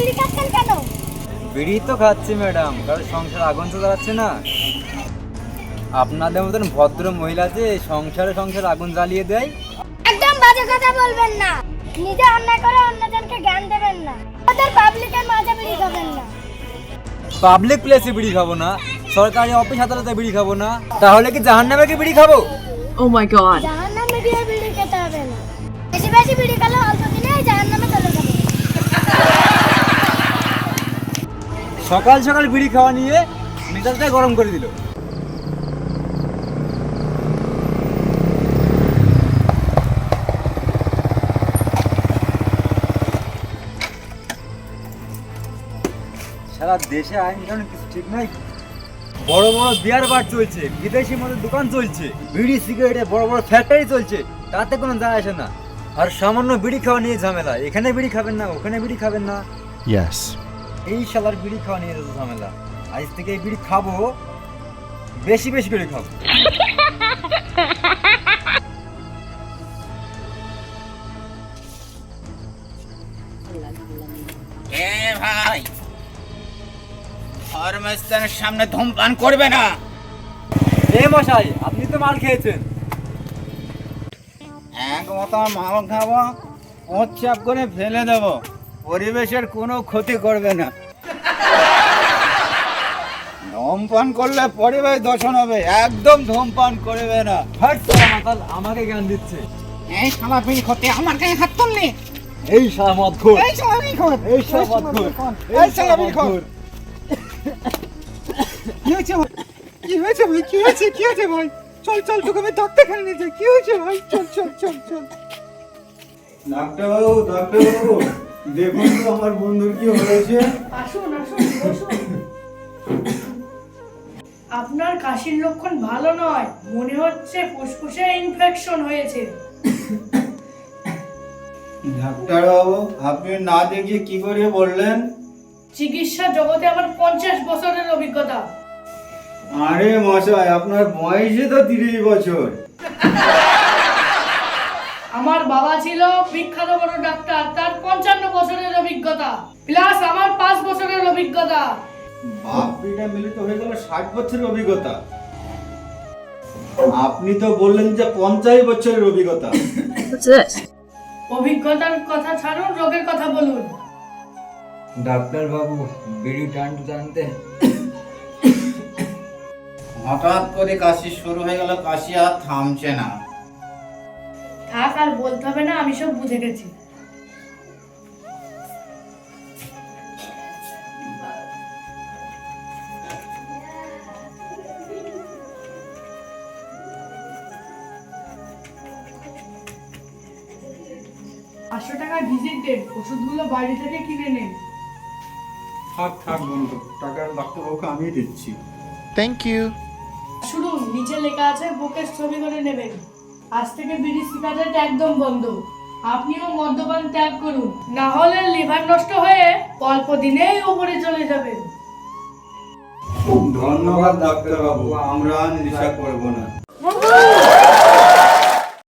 বিড়ি খাচ্ছেন কেন? বিড়ি তো খাচ্ছি ম্যাডাম, কারণ সংসার আগুন তো জ্বালাচ্ছে না। আপনাদের মতন ভদ্র মহিলা যে সংসারে আগুন জ্বালিয়ে দেয়। একদম বাজে কথা বলবেন না। নিজে অন্যায় করে অন্যজনকে জ্ঞান দেবেন না। ওদের পাবলিকের মাঝে বিড়ি খাবেন না। পাবলিক প্লেসে বিড়ি খাবো না, সরকারি অফিস আদালতে বিড়ি খাবো না, তাহলে কি জাহান্নামে কি বিড়ি খাবো? Oh my god. জাহান্নামে গিয়ে বিড়ি খেতে হবে না। বেশি বেশি বিড়ি খেলে অল্প দিনেই জাহান্নামে চলে যাবে। সকাল সকাল বিড়ি খাওয়া নিয়ে মেজাজটা গরম করে দিল। সারা দেশে আইন কানুন কিছু ঠিক নাই। বড় বড় বিয়ার বার চলছে, বিদেশি মদের দোকান চলছে, বিড়ি সিগারেটে বড় বড় ফ্যাক্টরি চলছে, তাতে কোনো যায় আসে না। আর সামান্য বিড়ি খাওয়া নিয়ে ঝামেলা, এখানে বিড়ি খাবেন না, ওখানে বিড়ি খাবেন না। Yes. এই শালার বিড়ি খাওয়া নিয়ে যত ঝামেলা। আজ থেকে এই বিড়ি খাবো, বেশি বেশি করে খাবো। এ ভাই, ধর্মস্থানের সামনে ধূমপান করবে না। এ মশাই, আপনি তো মাল খেয়েছেন। এক মতো মাল খাবো, প্রস্রাব করে ফেলে দেবো, পরিবেশের কোনো ক্ষতি করবে না। ধূমপান করলে পরিবেশ দূষণ হবে, একদম ধূমপান করবে না। হাট শালা মাতাল, আমাকে জ্ঞান দিচ্ছে। এই শালা বিড়ি খেতে আমার গায়ে হাত তুললি। এই শালা মদখোর, এই শালা বিড়ি খোর, এই শালা মদখোর, এই শালা বিড়ি খোর। কি হয়েছে ভাই? কি হয়েছে ভাই? কি হয়েছে? কি হয়েছে ভাই? চল চল, তোকে আমি ডাক্তারখানা নিয়ে যাই। কি হয়েছে ভাই? চল চল চল চল। ডাক্তারবাবু, ডাক্তারবাবু, দেখুন তো আমার বন্ধুর কি হয়েছে। আসুন আসুন বসুন। আপনার কাশির লক্ষণ ভালো নয়, মনে হচ্ছে ফুসফুসে ইনফেকশন হয়েছে। ডাক্তারবাবু, আপনি না দেখিয়ে কি করে বললেন? চিকিৎসা জগতে আমার 50 বছরের অভিজ্ঞতা। আরে মশাই, আপনার বয়সে তো 30 বছর। আমার বাবা ছিল বিখ্যাত বড় ডাক্তার, তার 55 বছরের অভিজ্ঞতা প্লাস আমার 5 বছরের অভিজ্ঞতা। বাপ পিটা মিলিত হয়ে গেল 60 বছরের অভিজ্ঞতা। আপনি তো বললেন যে 50 বছরের অভিজ্ঞতা। What's this? অভিজ্ঞতার কথা ছাড়ুন, রোগের কথা বলুন। ডাক্তার বাবু, বিড়ি টানতে টানতে হঠাৎ করে কাশি শুরু হয়ে গেল, কাশি আর থামছে না। থাক, আর বলতে হবে না, আমি সব বুঝে গেছি। ৳500 ভিজিট ডেট, ওষুধগুলো বাইরে থেকে কিনে নেন। থাক থাক বন্ধু, টাকার ডাক্তারবাবুকে আমি দিচ্ছি। Thank you. শুনুন, নিচে লেখা আছে বুকের ছবি করে নেবেন। আজ থেকে বিড়ি সিগারেট একদম বন্ধ। আপনিও মদ্যপান ত্যাগ করুন, না হলে লিভার নষ্ট হয়ে অল্প দিনেই উপরে চলে যাবেন। ধন্যবাদ ডাক্তারবাবু, আমরা আর নেশা করবো না।